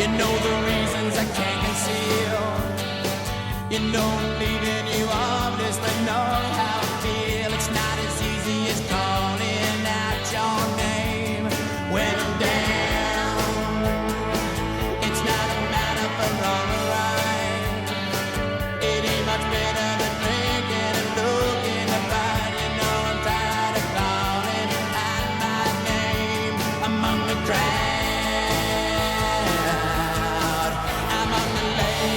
You know the reasons I can't conceal. You know I'm leaving you obviously know how I feel. It's not as easy as calling out your name when I'm down. It's not a matter for wrong or right. It ain't much better than drinking and looking to fight. You know I'm tired of calling out my name among the crowd. I'm on the lazy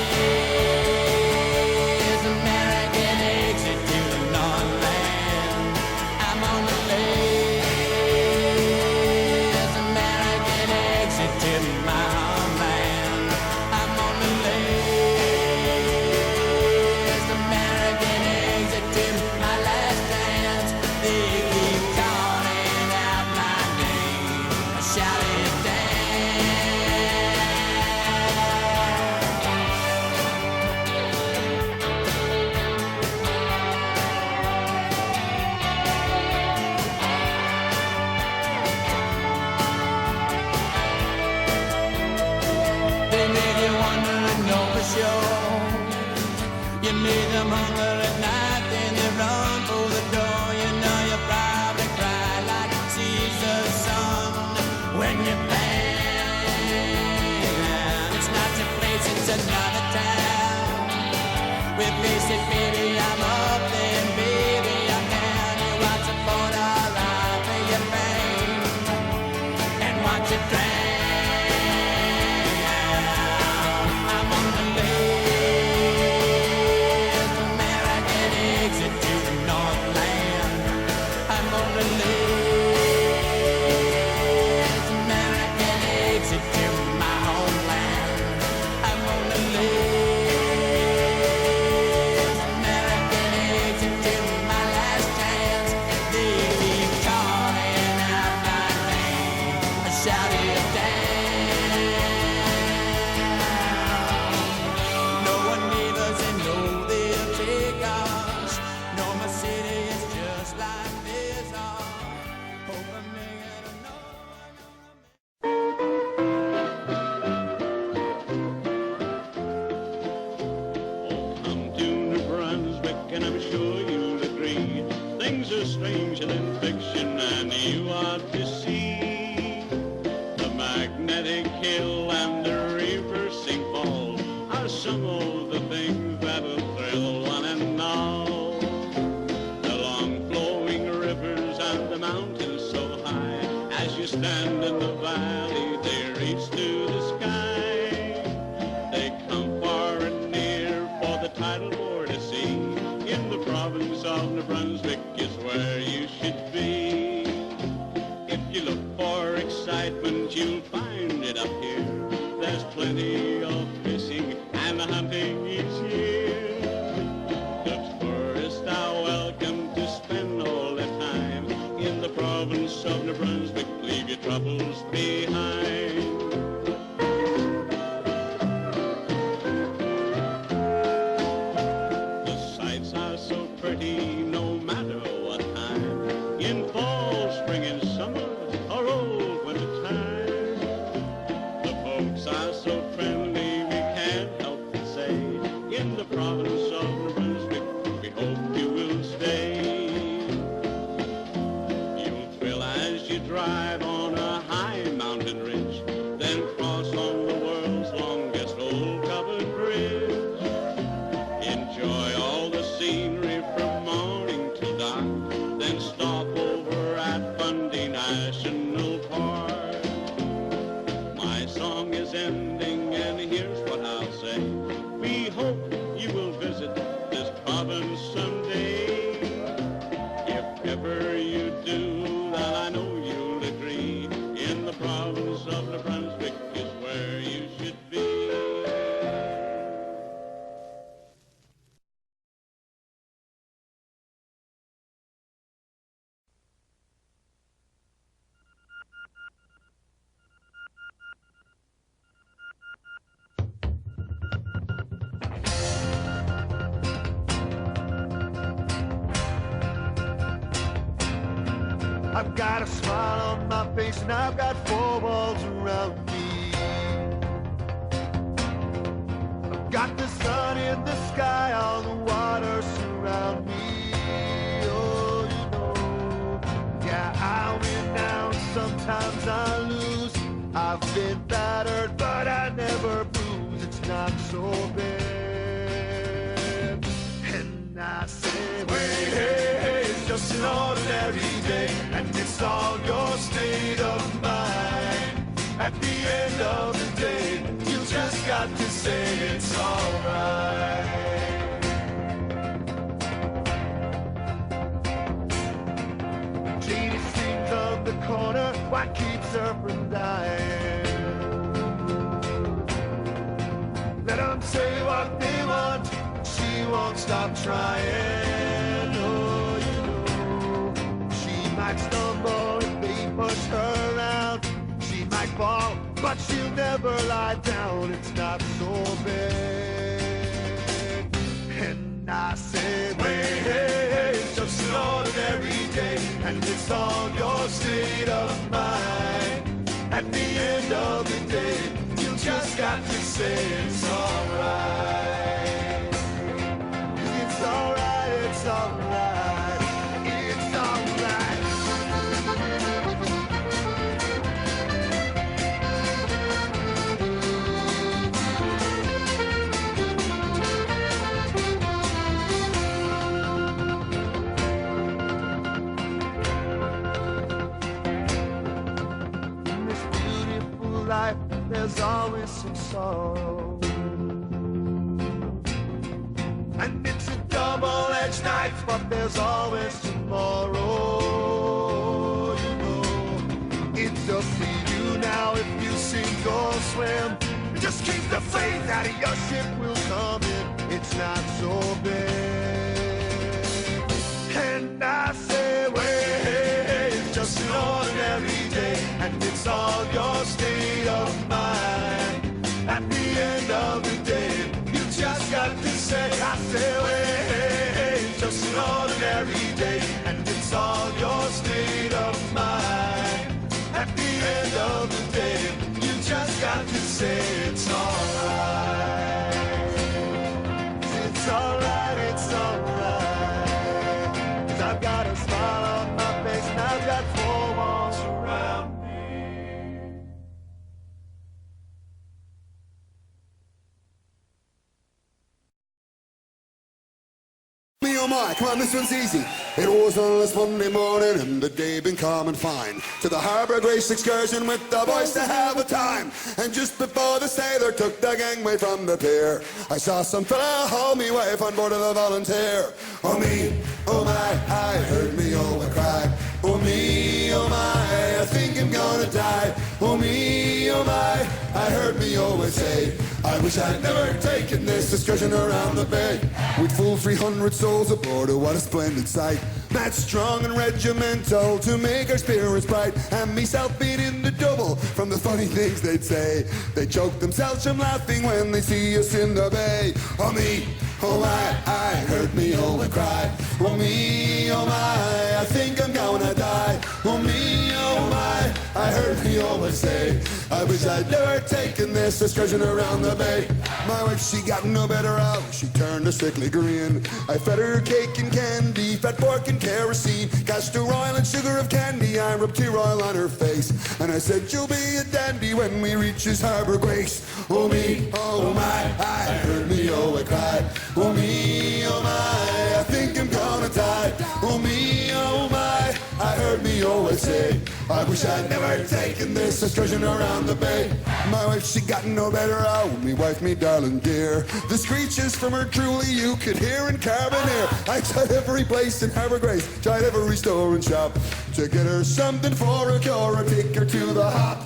American exit to the Northland. I'm on the lazy American exit to my homeland. I'm on the lazy American exit to my last chance. They keep calling out my name. I shout it down. They made you wonder and know for sure. You made them hunger at night, then they run for the door. You know you probably cry like Caesar's son when you're down. It's not your place, it's another town. We face it, baby, I'm up there, baby, I'm down. You watch a photo ride for your fame and watch it drown. I'm on the lazy American exit to the Northland. I'm on the lazy American exit to my homeland. I'm on the lazy American exit to my last chance. They keep calling out my name. I shout it down. No one neighbors and no they'll take us. No, my city is just like this. Hope I make it or no. Come to New Brunswick and I'm sure you'll agree. Things are stranger than fiction and you ought to see. The magnetic hill and the reversing fall are some of the things that'll thrill one and all. The long flowing rivers and the mountains so high, as you stand in the valley they reach to the sky. They come far and near for the tidal bore to see. In the province of New Brunswick is where you should be. If you look for excitement, you'll find it up here. There's plenty of fishing and hunting each year. The tourists are welcome to spend all their time in the province of New Brunswick. Leave your troubles behind. The sights are so pretty no matter what time. In fall, spring and summer or old winter time. The folks are so friendly we can't help but say. In the province of New Brunswick we hope you will stay. You'll thrill as you drive on a high mountain ridge, then cross on the world's longest old covered bridge. Enjoy all the scenery from morning till dark, then stop over at Fundy National Park. My song is ending and here's what I'll say. We hope you will visit this province someday. If ever you do, then I know you'll agree. In the province of New Brunswick is where you should be. I've got a smile on my face and I've got four walls around me. battered, but I never bruise. It's not so bad. And I say, wait, hey, hey, it's just an ordinary day, and it's all your state of mind. At the end of the day, you just got to say it's alright. Lady streams on the corner, what keeps her from dying? Let them say what they want, she won't stop trying. Oh, you know, she might stumble if they push her around. She might fall, but she'll never lie down. It's not so bad. And I said, wait, hey, hey, it's just an ordinary day, and it's all your state of mind. At the end of the day, you just got to say it's alright. It's alright, it's alright, it's alright. In this beautiful life, there's always some sorrow, and it's a double-edged knife, but there's always tomorrow. You know, it's up to you now if you sink or swim. Just keep the faith that your ship will come in. It's not so bad. And I say, wait, hey, hey, it's just an ordinary day, and it's all your state of mind. At the end of the day, you just got to say, I say, wait, hey, hey, it's just an ordinary day, and it's all your state of mind. At the end of the day, you just got to say it's alright. It's alright, it's alright. 'Cause I've got a smile on my face, and I've got four walls around me. Me oh my, come on, this one's easy. It was on last Monday morning and the day been calm and fine. To the Harbour Grace excursion with the boys to have a time. And just before the sailor took the gangway from the pier, I saw some fella hold me wife on board of the Volunteer. Oh me, oh my, I heard me oh a cry. Oh me, oh my, I think I'm gonna die. Oh me, oh my, I heard me always say, I wish I'd never taken this excursion around the bay. We'd full 300 souls aboard, oh what a splendid sight. Mad, strong and regimental to make our spirits bright. And myself being in the double from the funny things they'd say. They choke themselves from laughing when they see us in the bay. Oh me, oh my, I heard me oh a cry. Oh me, oh my, I think I'm gonna die. Oh me, oh my, I heard me always say, I wish I'd never taken this excursion around the bay. My wife, she got no better out, she turned a sickly grin. I fed her cake and candy, fat pork and kerosene, castor oil and sugar of candy. I rubbed tear oil on her face, and I said, you'll be a dandy when we reach his Harbour Grace. Oh me, oh my, I heard me oh a cry. Oh me, oh my, I think I'm gonna die. Oh me, oh my, I heard me always say, I wish I'd never taken this excursion around the bay. My wife, she got no better out. Me wife, me darling dear. The screeches from her truly you could hear in Carbonear. I tried every place in Harbour Grace, tried every store and shop to get her something for a cure or take her to the hop.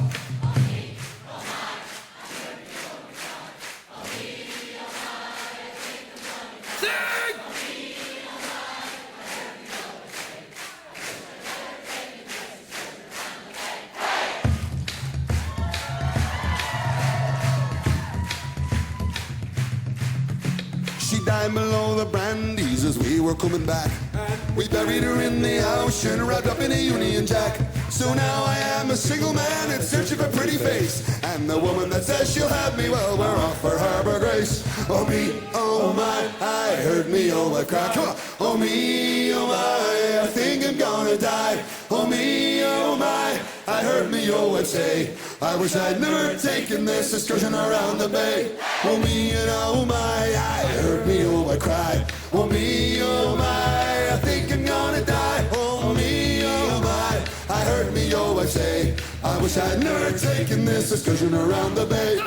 She died below the Brandies as we were coming back. We buried her in the ocean, wrapped up in a Union Jack. So now I am a single man in search of a pretty face, and the woman that says she'll have me, well, we're off for Harbour Grace. Oh me, oh my, I heard me oh a cry. Come on. Oh me, oh my, I think I'm gonna die. Oh me, oh my, I heard me oh say, I wish I'd never taken this excursion around the bay. Oh me and oh my, I hurt me, oh I cried. Oh me, oh my, I think I'm gonna die. Oh me, oh my, I hurt me, oh I say. I wish I'd never taken this excursion around the bay.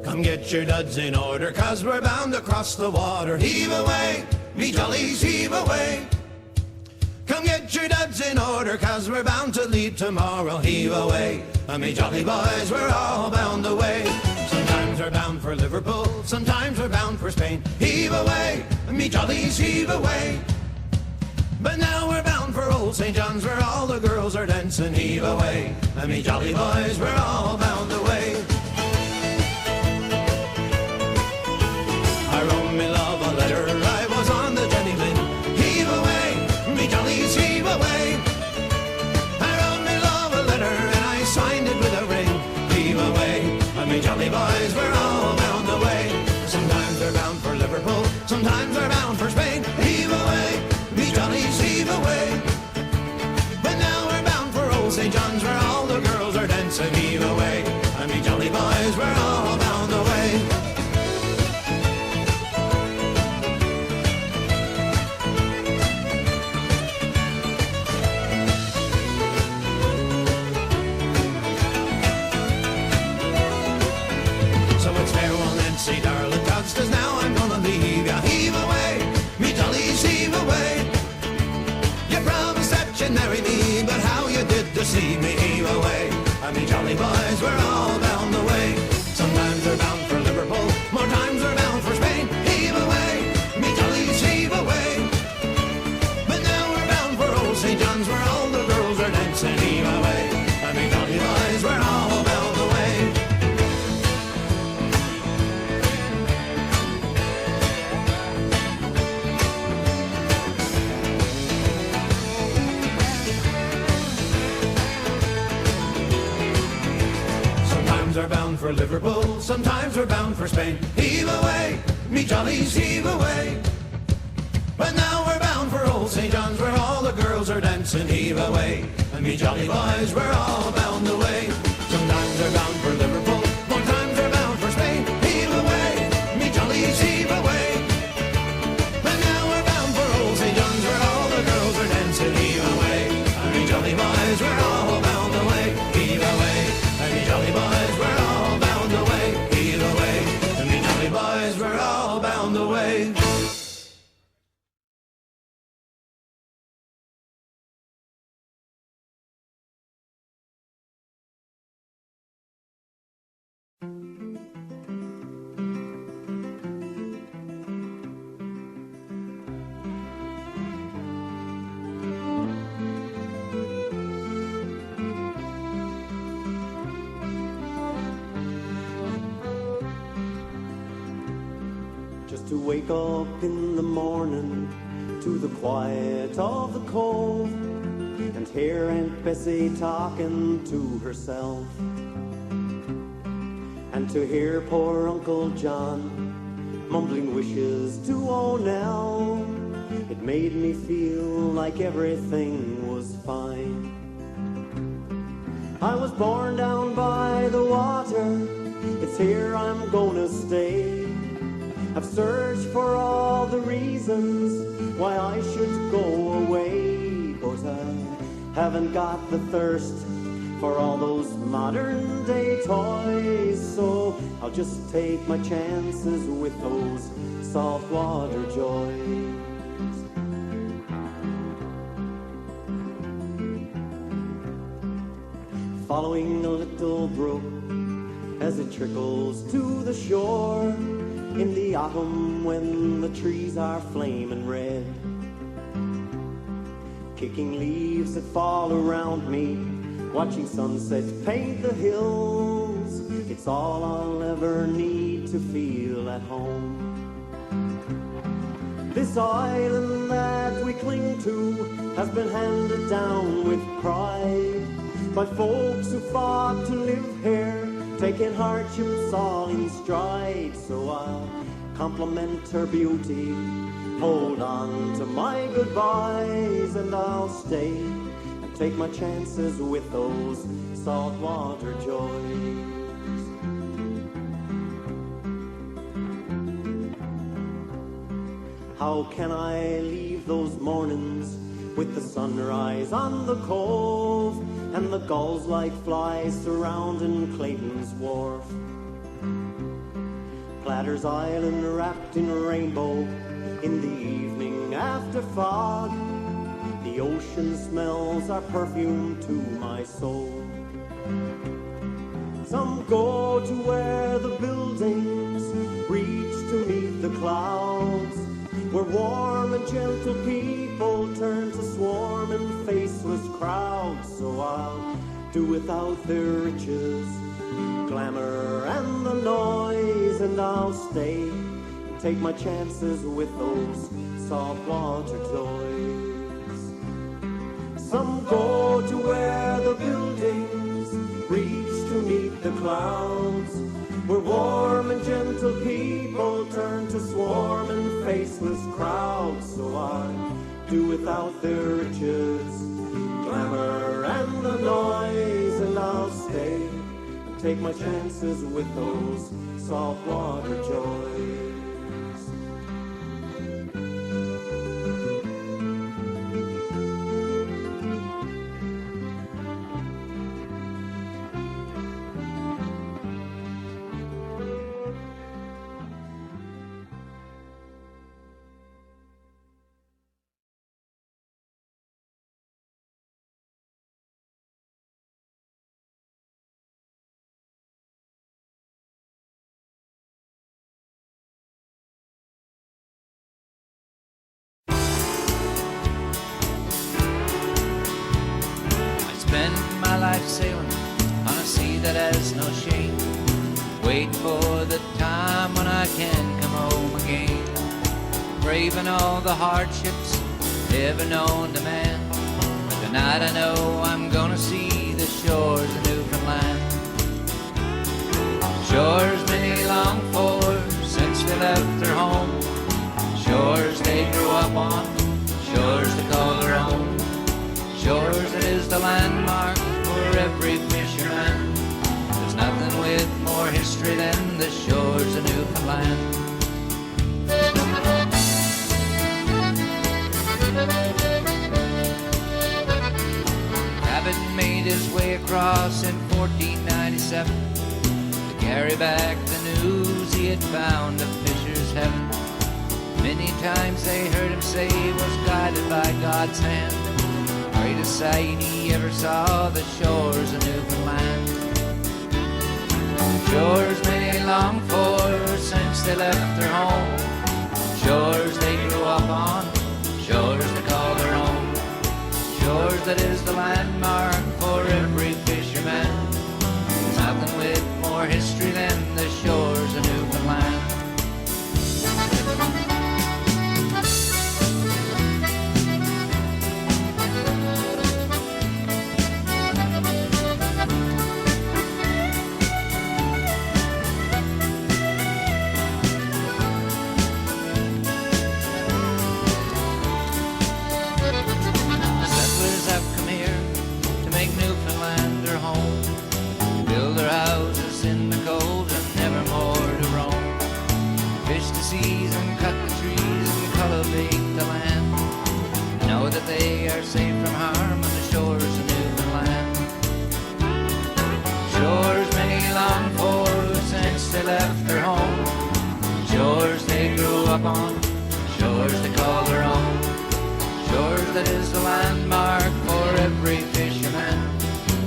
Come get your duds in order, 'cause we're bound to cross the water. Heave away, me jollies, heave away. Come get your duds in order, 'cause we're bound to leave tomorrow. Heave away, me jolly boys, we're all bound away. Sometimes we're bound for Liverpool, sometimes we're bound for Spain. Heave away, me jollies, heave away. But now we're bound for old St. John's, where all the girls are dancing. Heave away, me jolly boys, we're all bound away. I wrote me love a letter, I was on the Jenny Lynn. Heave away, me jollies, heave away. I wrote me love a letter and I signed it with a ring. Heave away, me jolly boys, we're all bound away. Sometimes we're bound for Liverpool, sometimes we're bound for Spain. Heave away, me jollies, heave away. But now we're bound for old St. John's, where all the girls are dancing. Heave away, see me heave away. And me jolly boys, we're all bound away. Sometimes we're bound for Liverpool, more times we're bound for Spain. Heave away, me jollies, heave away. But now we're bound for old St. John's, where all the girls are dancing. Heave away, and me jolly boys, we're all bound away. Sometimes we're bound for Liverpool, sometimes we're bound for Spain. Heave away, me jollies, heave away. But now we're bound for old St. John's, where all the girls are dancing. Heave away, and me jolly boys, we're all bound away. Sometimes we're bound for Liverpool, more times we're bound for Spain. Heave away, me jollies, heave away. But now we're bound for old St. John's, where all the girls are dancing. Heave away, and me jolly boys, we're all bound away. Heave away, and me jolly boys, we're all bound away. Heave away, and me jolly boys, we're all bound away. Just to wake up in the morning to the quiet of the cove and hear Aunt Bessie talking to herself, and to hear poor Uncle John mumbling wishes to O'Nell. It made me feel like everything was fine. I was born down by the water, it's here I'm gonna stay. I've searched for all the reasons why I should go away, but I haven't got the thirst for all those modern day toys, so I'll just take my chances with those saltwater joys. Following a little brook as it trickles to the shore in the autumn when the trees are flaming red, kicking leaves that fall around me, watching sunsets paint the hills. It's all I'll ever need to feel at home. This island that we cling to has been handed down with pride by folks who fought to live here, taking hardships all in stride. So I'll compliment her beauty, hold on to my goodbyes, and I'll stay and take my chances with those saltwater joys. How can I leave those mornings with the sunrise on the cove and the gulls like flies surrounding Clayton's Wharf? Platter's Island wrapped in rainbow in the evening after fog. The ocean smells are perfume to my soul. Some go to where the buildings reach to meet the clouds, where warm and gentle people turn to swarming faceless crowds. So I'll do without their riches, glamour and the noise, and I'll stay and take my chances with those saltwater toys. Some go to where the buildings reach to meet the clouds, where warm and gentle people turn to swarming faceless crowds. So I do without their riches, glamour and the noise, and I'll stay and take my chances with those saltwater joys. like sailing on a sea that has no shame, waiting for the time when I can come home again, braving all the hardships ever known to man. But tonight I know I'm gonna see the shores of Newfoundland, shores many long for since they left their home, shores they grew up on, shores they call their own, shores that is the landmark for every fisherman. There's nothing with more history than the shores of Newfoundland. Cabot made his way across in 1497 to carry back the news he had found a fisher's heaven. Many times they heard him say he was guided by God's hand. Greatest sight he ever saw, the shores of Newfoundland. Shores many long for since they left their home, shores they grew up on, shores they call their own, shores that is the landmark for every fisherman. There's nothing with more history than the shores of Newfoundland. They are safe from harm on the shores of Newfoundland. Shores many long for since they left their home, shores they grew up on, shores they call their own, shores that is the landmark for every fisherman.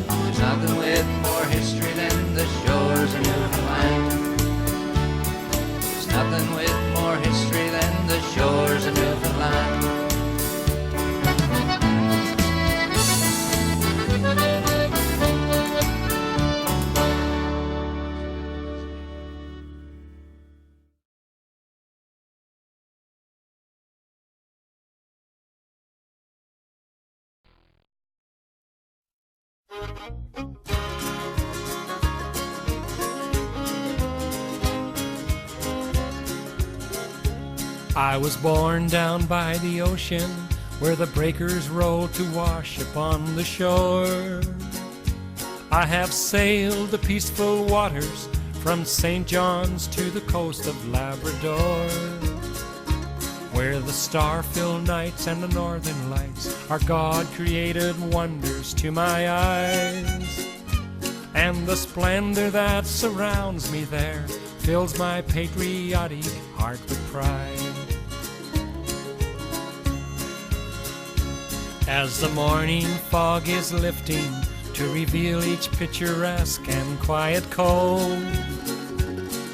There's nothing with more history than the shores of Newfoundland. There's nothing with more history than the shores of Newfoundland. I was born down by the ocean, where the breakers roll to wash upon the shore. I have sailed the peaceful waters from St. John's to the coast of Labrador, where the star-filled nights and the northern lights are God-created wonders to my eyes. And the splendor that surrounds me there fills my patriotic heart with pride. As the morning fog is lifting to reveal each picturesque and quiet cove,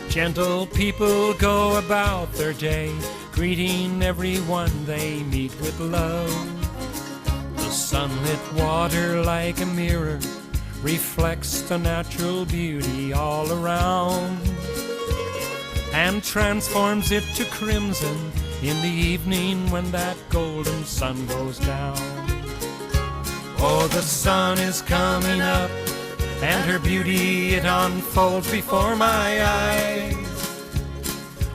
gentle people go about their day, greeting everyone they meet with love. The sunlit water like a mirror reflects the natural beauty all around and transforms it to crimson in the evening when that golden sun goes down. Oh, the sun is coming up, and her beauty it unfolds before my eyes.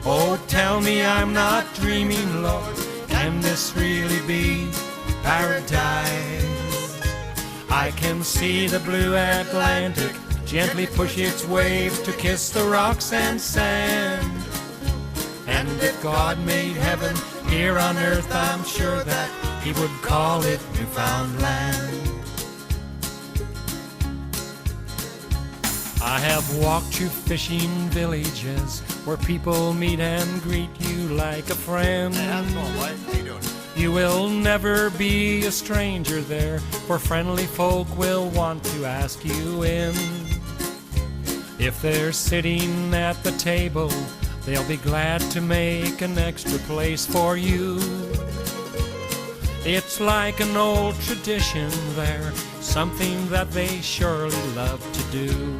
Oh, tell me I'm not dreaming, Lord, can this really be paradise? I can see the blue Atlantic gently push its waves to kiss the rocks and sand. And if God made heaven here on earth, I'm sure that He would call it Newfoundland. I have walked through fishing villages where people meet and greet you like a friend. You will never be a stranger there, for friendly folk will want to ask you in. If they're sitting at the table, they'll be glad to make an extra place for you. It's like an old tradition there, something that they surely love to do.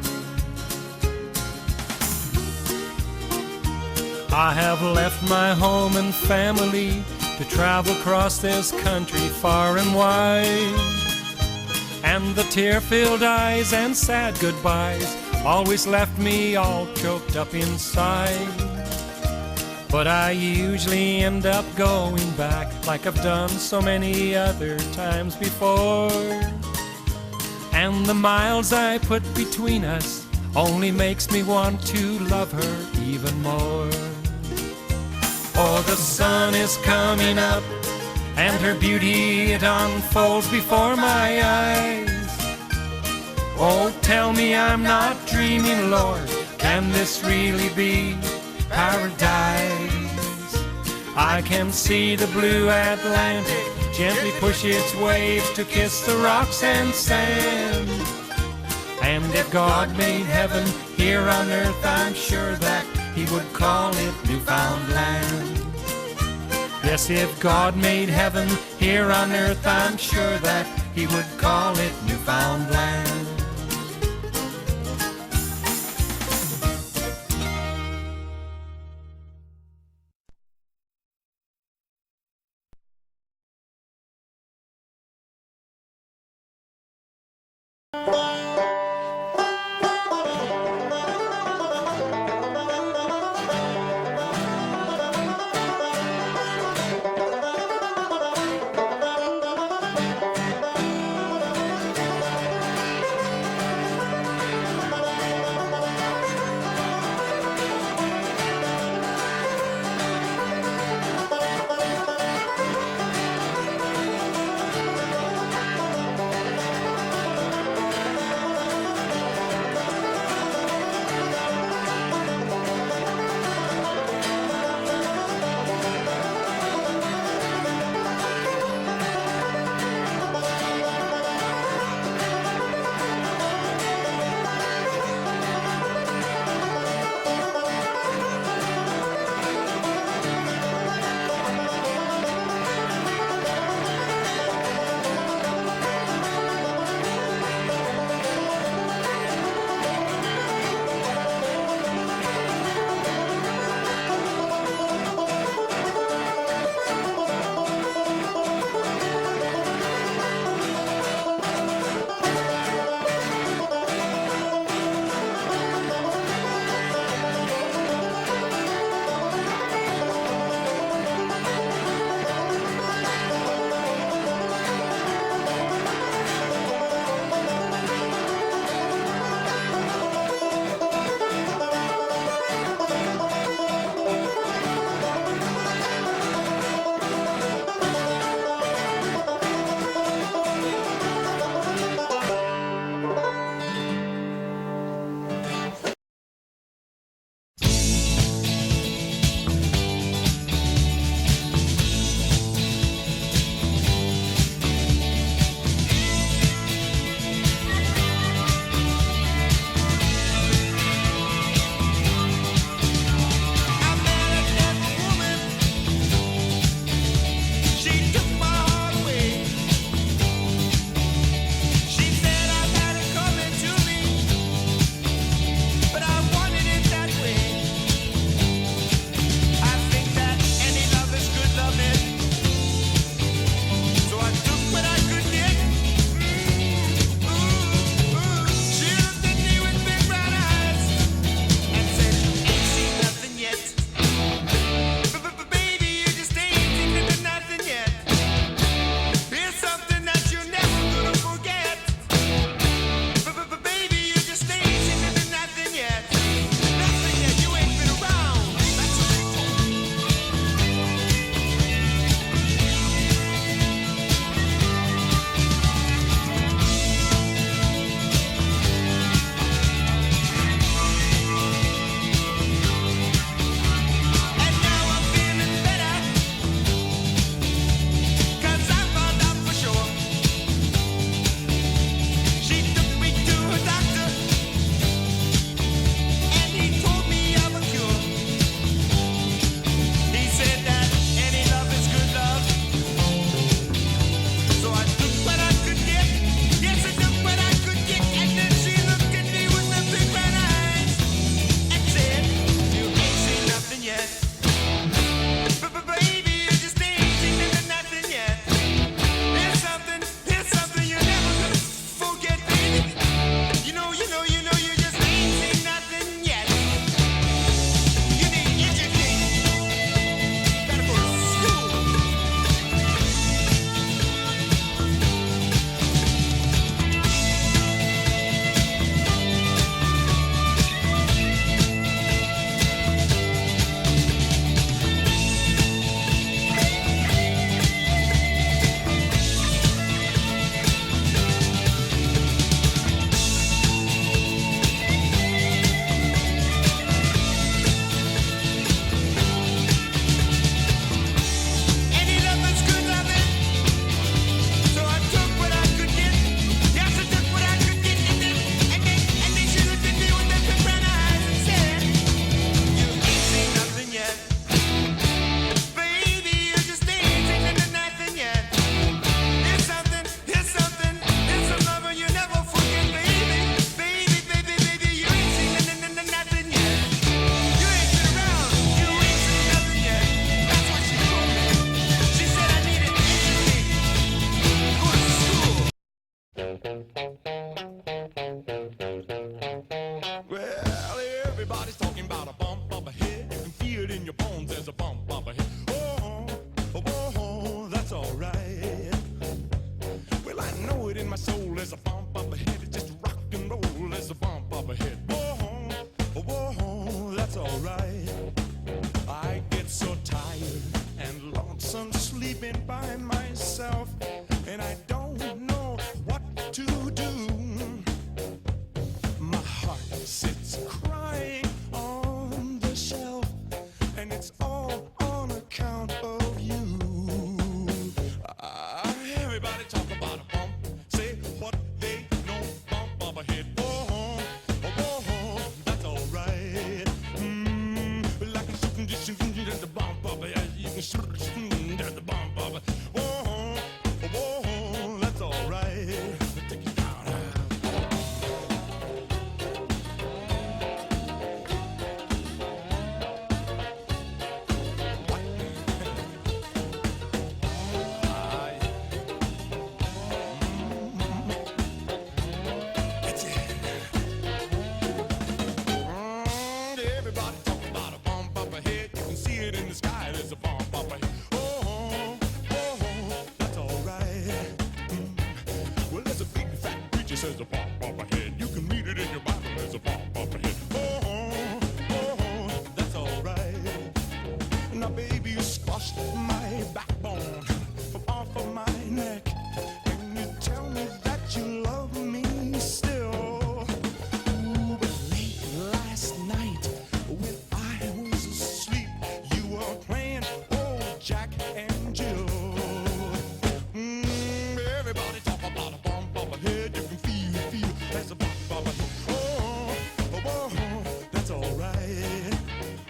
I have left my home and family to travel across this country far and wide. And the tear-filled eyes and sad goodbyes always left me all choked up inside. But I usually end up going back like I've done so many other times before. And the miles I put between us only makes me want to love her even more. Oh, the sun is coming up, and her beauty, it unfolds before my eyes. Oh, tell me I'm not dreaming, Lord, can this really be paradise? I can see the blue Atlantic gently push its waves to kiss the rocks and sand. And if God made heaven here on earth, I'm sure that He would call it Newfoundland. Yes, if God made heaven here on earth, I'm sure that He would call it Newfoundland. Well, everybody's talking about a bump up ahead. You can feel it in your bones, there's a bump up ahead. Oh, oh, oh, that's alright. Well, I know it in my soul, there's a bump up ahead. It's just rock and roll, there's a bump up ahead. Oh, oh, oh, that's alright. I get so tired and lonesome sleeping by myself, and I don't know what to do. My heart sits crying on the shelf, and it's all on account of you. Everybody talk about a bump, say what they know, bump up ahead. Oh, oh, oh, that's alright. Like a shooting, there's a bump up ahead. You can shoot, there's a bump up ahead. Oh, oh, oh, that's alright. Take it down. Everybody talk about a bump up ahead. You can see it in the sky. There's a bump up ahead. Oh, oh, oh, that's alright. Well, there's a big fat preacher says a bump up ahead. You can read it in your Bible. There's a bump up ahead. Oh, oh, that's alright. Now, baby, you squashed my backbone from off of my neck. Can you tell me that you love me still? Ooh, but late last night when I was asleep, you were playing old Jack and Jill. Everybody talk about a bump up ahead. You can feel there's a bump up ahead. Oh, oh, oh, that's alright.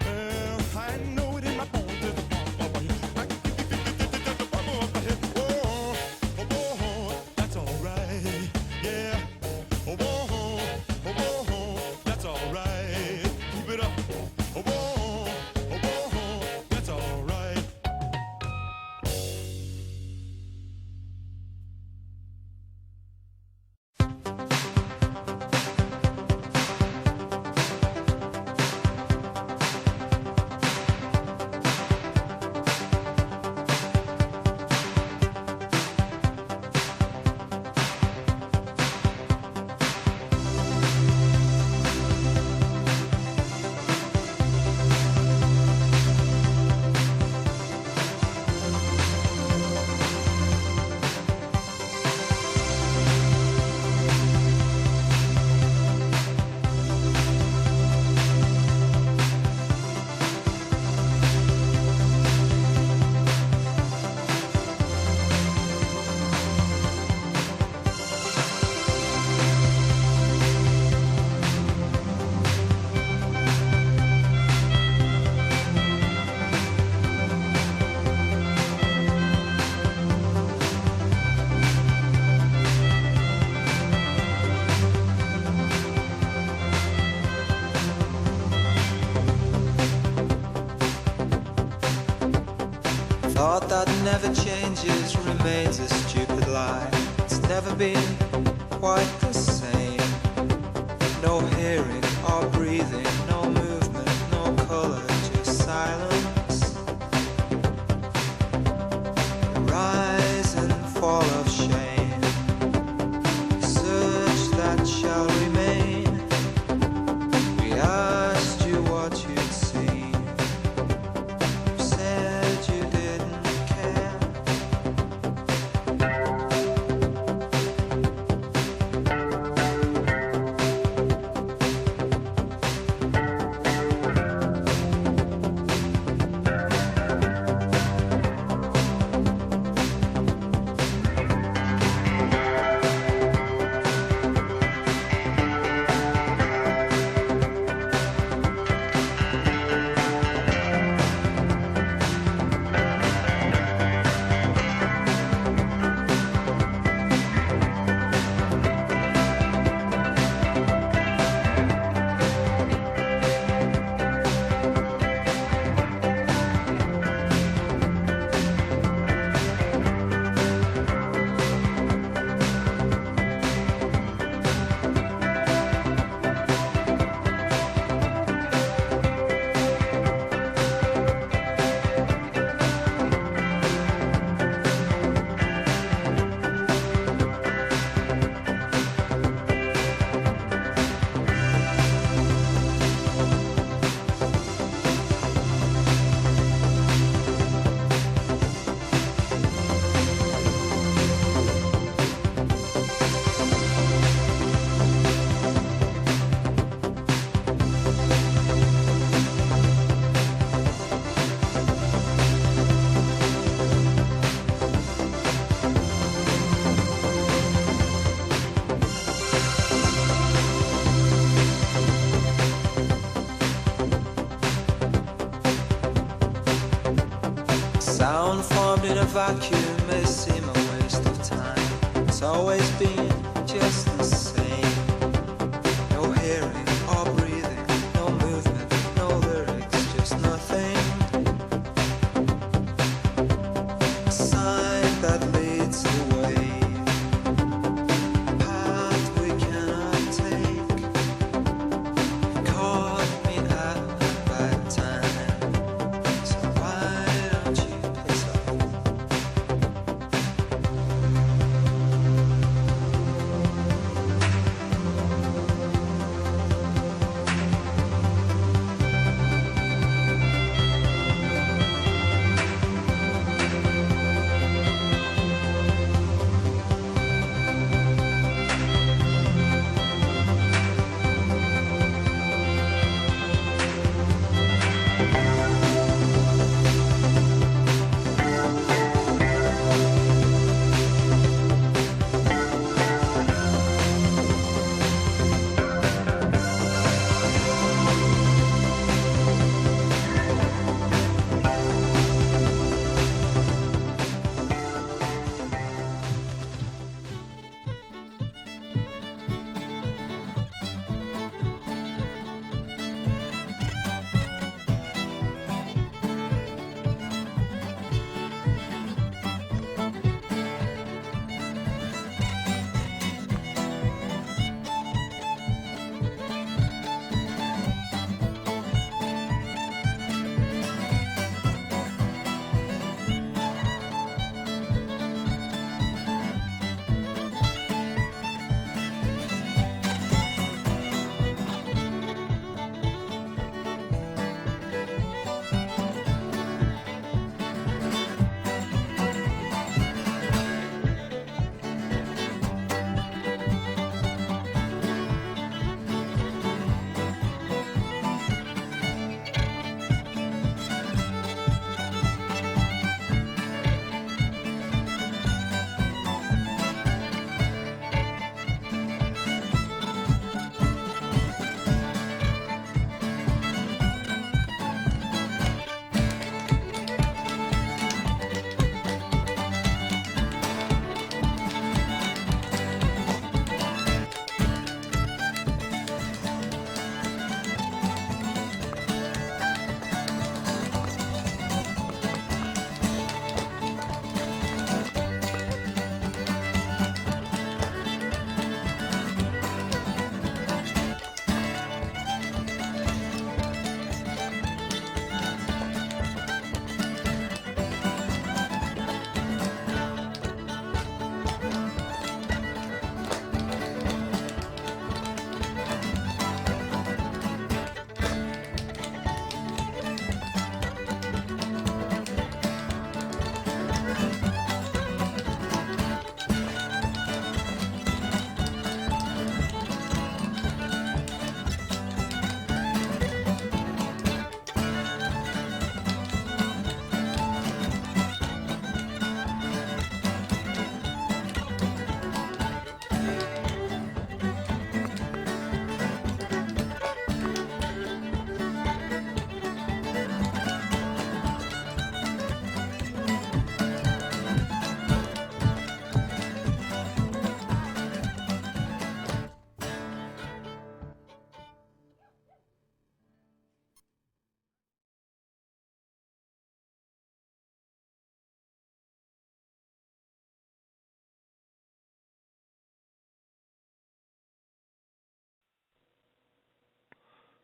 Well, I know it in my bones. There's a bump up ahead. I can feel the bump up ahead. Oh, oh, oh, that's alright. Yeah. Oh, oh, oh, oh, that's alright. Keep it up. Oh, oh, oh, that's alright. Thought that never changes remains a stupid lie. It's never been quite the same. No hearing or breathing, no movement, no color, just silence. Rise and fall of shame, search that shall remain. We asked you what you'd seen. You said you didn't care. vacuum may seem a waste of time. It's always been just the same. No hearing or breathing, no movement, no lyrics, just nothing. A sign that leads the way, a path we cannot take. Caught me at a bad time, so why don't you piss off?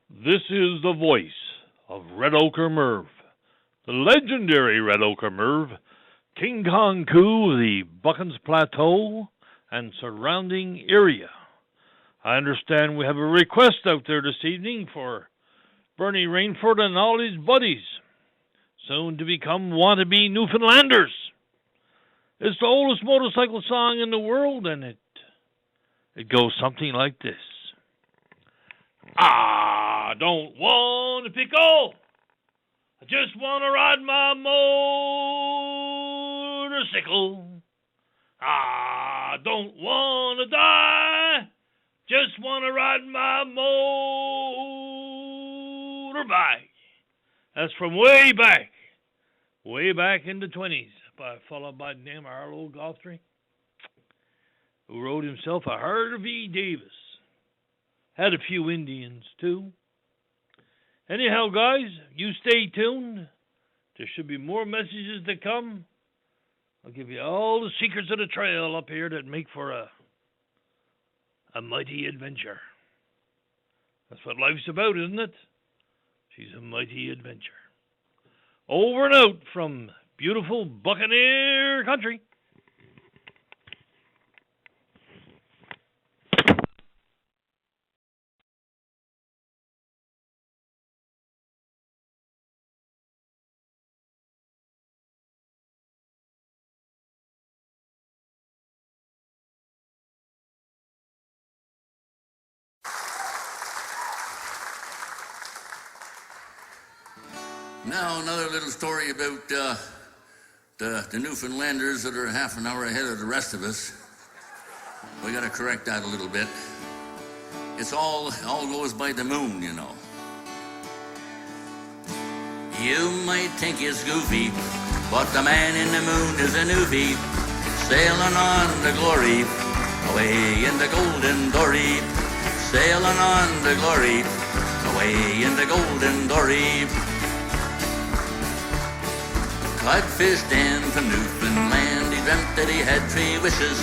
This is the voice of Red Ochre Merv, the legendary Red Ochre Merv, King Kong Coup of the Buckens Plateau and surrounding area. I understand we have a request out there this evening for Bernie Rainford and all his buddies, soon to become wannabe Newfoundlanders. It's the oldest motorcycle song in the world, and it goes something like this. I don't want to pickle. I just want to ride my motorcycle. I don't want to die. Just want to ride my motorbike. That's from way back in the 20s. by a fellow by the name of Arlo Guthrie, who wrote himself a Harvey Davis. Had a few Indians, too. Anyhow, guys, you stay tuned. There should be more messages to come. I'll give you all the secrets of the trail up here that make for a mighty adventure. That's what life's about, isn't it? She's a mighty adventure. Over and out from beautiful Buccaneer country. Now another little story about the Newfoundlanders that are half an hour ahead of the rest of us. We got to correct that a little bit. It's all goes by the moon, you know. You might think it's goofy, but the man in the moon is a newfie, sailing on the glory, away in the golden dory, sailing on the glory, away in the golden dory. Codfish Dan from Newfoundland, he dreamt that he had 3 wishes.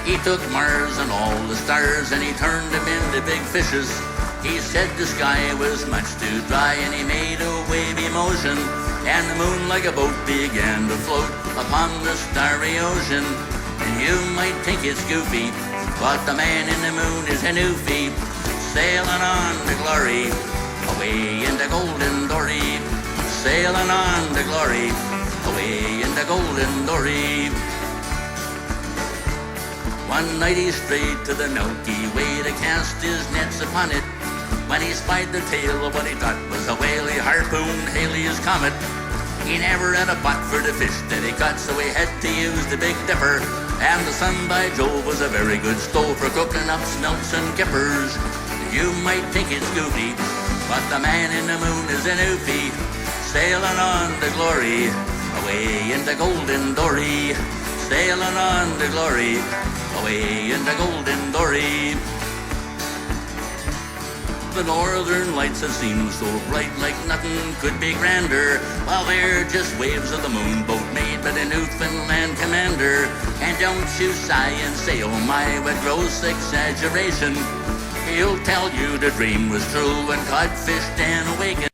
He took Mars and all the stars and he turned them into big fishes. He said the sky was much too dry and he made a wavy motion, and the moon like a boat began to float upon the starry ocean. And you might think it's goofy, but the man in the moon is a newfie, sailing on the glory, away in the golden dory, sailing on the glory, away in the golden dory. One night he strayed to the Milky Way to cast his nets upon it, when he spied the tail of what he thought was a whale. He harpooned Halley's Comet. He never had a pot for the fish that he caught, so he had to use the Big Dipper. And the sun, by Jove, was a very good stove for cooking up smelts and kippers. You might think it's goofy, but the man in the moon is a newfie, sailing on the glory, away in the golden dory, sailing on the glory, away in the golden dory. The northern lights have seemed so bright, like nothing could be grander, while they're just waves of the moon boat made by the Newfoundland commander. And don't you sigh and say, oh my, what gross exaggeration. He'll tell you the dream was true when Codfish Dan awakened.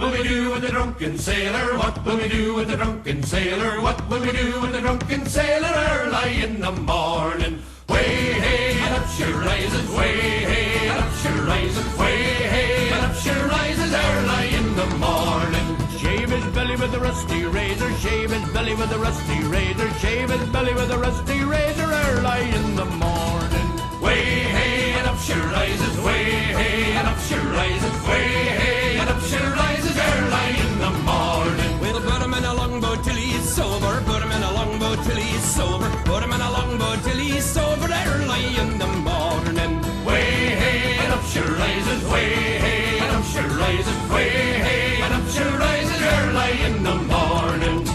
will we do with the drunken sailor? What will we do with the drunken sailor? What will we do with the drunken sailor early in the morning? Way hey and up she rises, way hey and up she rises, way hey and up she rises early in the morning. Shave his belly with a rusty razor, shave his belly with a rusty razor, shave his belly with a rusty razor early in the morning. Way hey and up she rises, way hey and up she rises, way hey and up she rises early in the morning. We'll put him in a longboat till he's sober, put him in a longboat till he's sober, put him in a longboat till he's sober early in the morning. Way hey and up she rises, way hey and up she rises, way hey and up she rises early in the morning.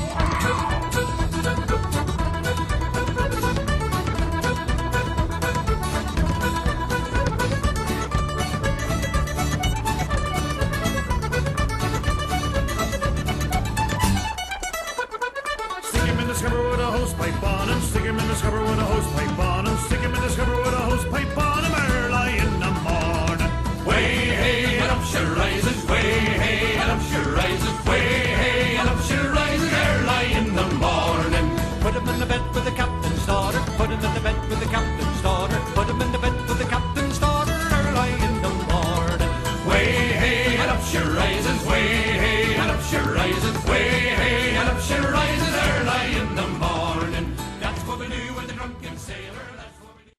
Stick him in the scupper with a hose pipe on him. Stick him in the scupper with a hose pipe on him. Stick him in the scupper with a hose pipe on him early in the morning. Way hey and up she rises, way hey and up she rises, way hey and up she rises early in the morning. Put him in the bed with the captain's daughter, put him in the bed with the captain's daughter, put him in the bed with the captain's daughter early in the morning. Way hey and up she rises, way hey and up she rises, way hey and up she rises early in the morning. That's what we do with the drunken sailor. That's what we do.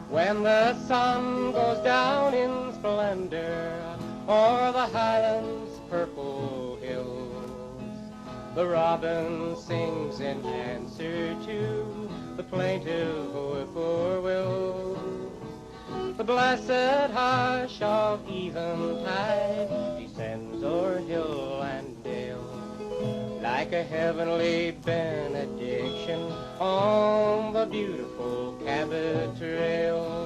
When the sun goes down in splendor o'er the highlands' purple hills, the robin sings in answer to the plaintive whippoorwill. The blessed hush of eventide descends o'er hill and dale, like a heavenly benediction on the beautiful Cabot Trail.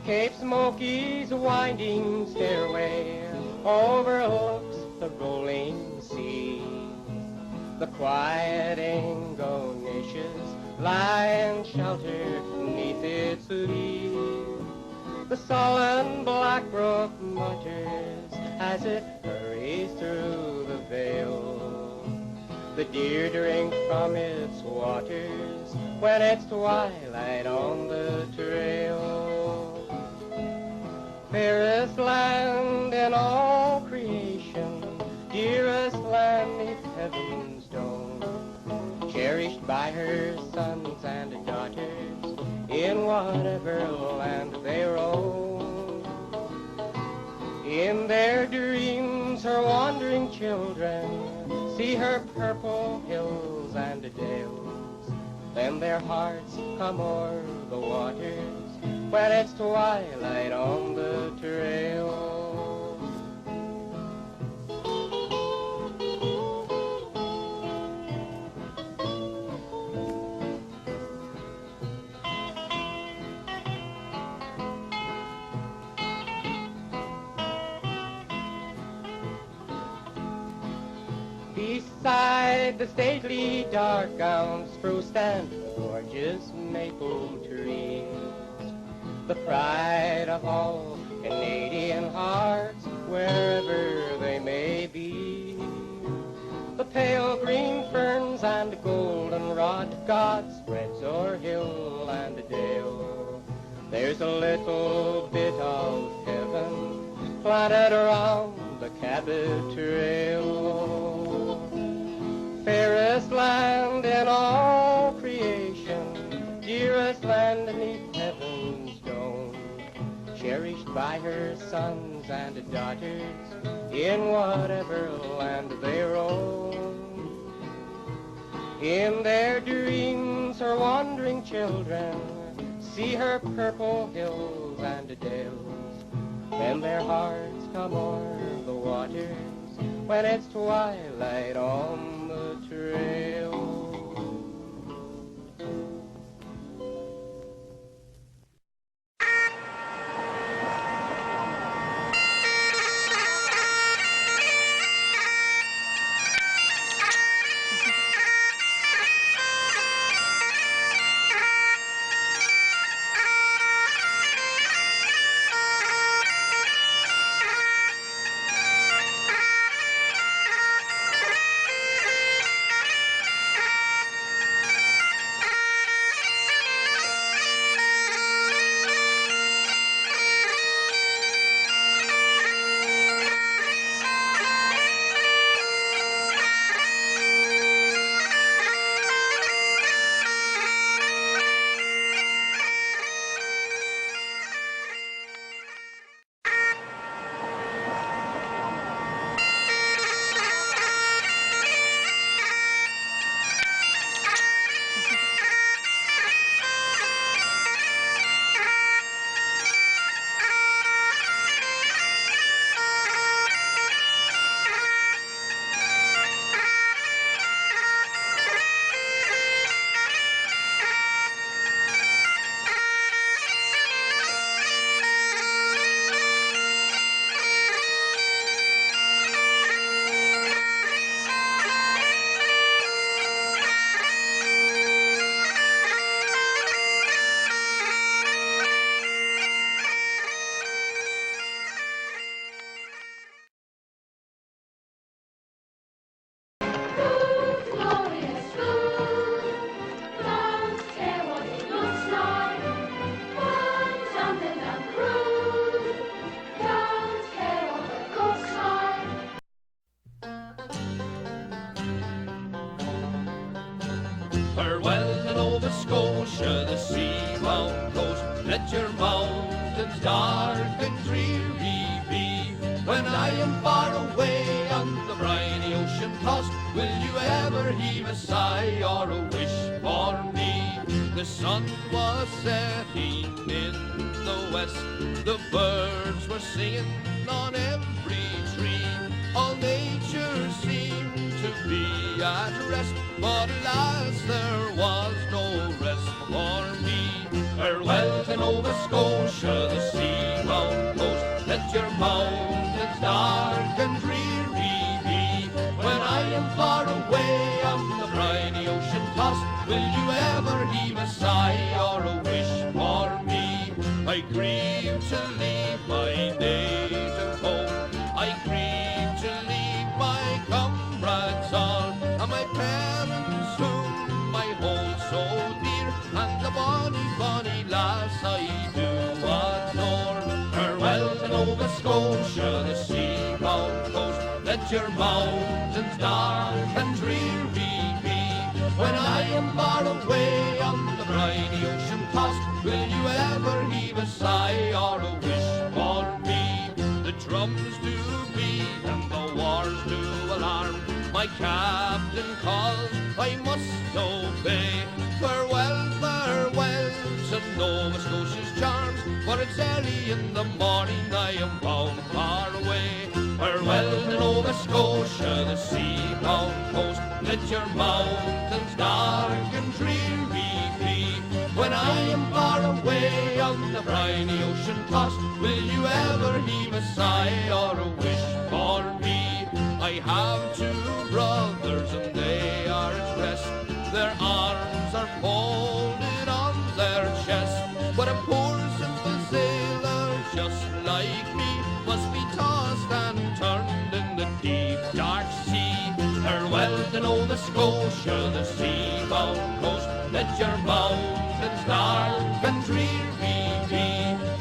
Cape Smoky's winding stairway overlooks the rolling sea. The quiet Angoniches lie in shelter neath its lee. The sullen Black Brook mutters as it hurries through the vale. The deer drink from its waters when it's twilight on the trail. Fairest land in all creation, dearest land 'neath heaven's dome, cherished by her sons and daughters in whatever land they roam. In their dreams her wandering children see her purple hills and dales, then their hearts come o'er the waters when it's twilight on the trail. Beside the stately dark gowned spruce stand the gorgeous maple trees, the pride of all Canadian hearts wherever they may be. The pale green ferns and goldenrod God spreads o'er hill and dale. There's a little bit of heaven planted around the Cabot Trail. Fairest land in all creation, dearest land beneath heaven's dome, cherished by her sons and daughters in whatever land they roam. In their dreams her wandering children see her purple hills and dales, then their hearts come o'er the waters when it's twilight on the trail. heave a sigh or a wish for me? The sun was setting in the west, the birds were singing on every tree. All nature seemed to be at rest, but alas, there was no rest for me. Farewell to Nova Scotia, the sea-bound coast. Let your mountains dark and dreary be. When I am far away on the briny ocean tossed, will you ever heave a sigh or a wish for me? I grieve to leave my native home. I grieve to leave my comrades all, and my parents whom I hold so dear, and the bonny, bonny lass I do adore. Farewell to Nova Scotia, the sea-bound coast. Let your mountains dark and dreary be. When I am far away on the briny ocean tossed, will you ever heave a sigh or a wish for me? The drums do beat and the wars do alarm. My captain calls, I must obey. Farewell, farewell to Nova Scotia's charms, for it's early in the morning I am bound far away. Farewell to Nova Scotia, the sea-bound coast. Let your mountains dark and dreary be. When I am far away on the briny ocean tossed, will you ever heave a sigh or a wish for me? I have two brothers and they are at rest. Their arms are folded on their chest, but a poor simple sailor just like me must be tossed and turned in the deep dark sea. Farewell to Nova Scotia, the sea-bound coast. Let your mountains dark and dreary be.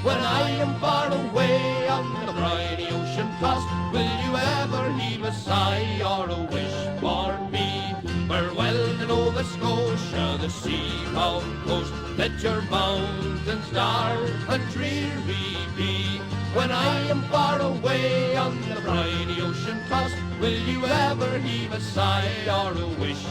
When I am far away on the briny ocean tossed, will you ever heave a sigh or a wish for me? Farewell to Nova Scotia, the sea-bound coast. Let your mountains dark and dreary be. When I am far away on the briny ocean tossed, will you ever heave a sigh or a wish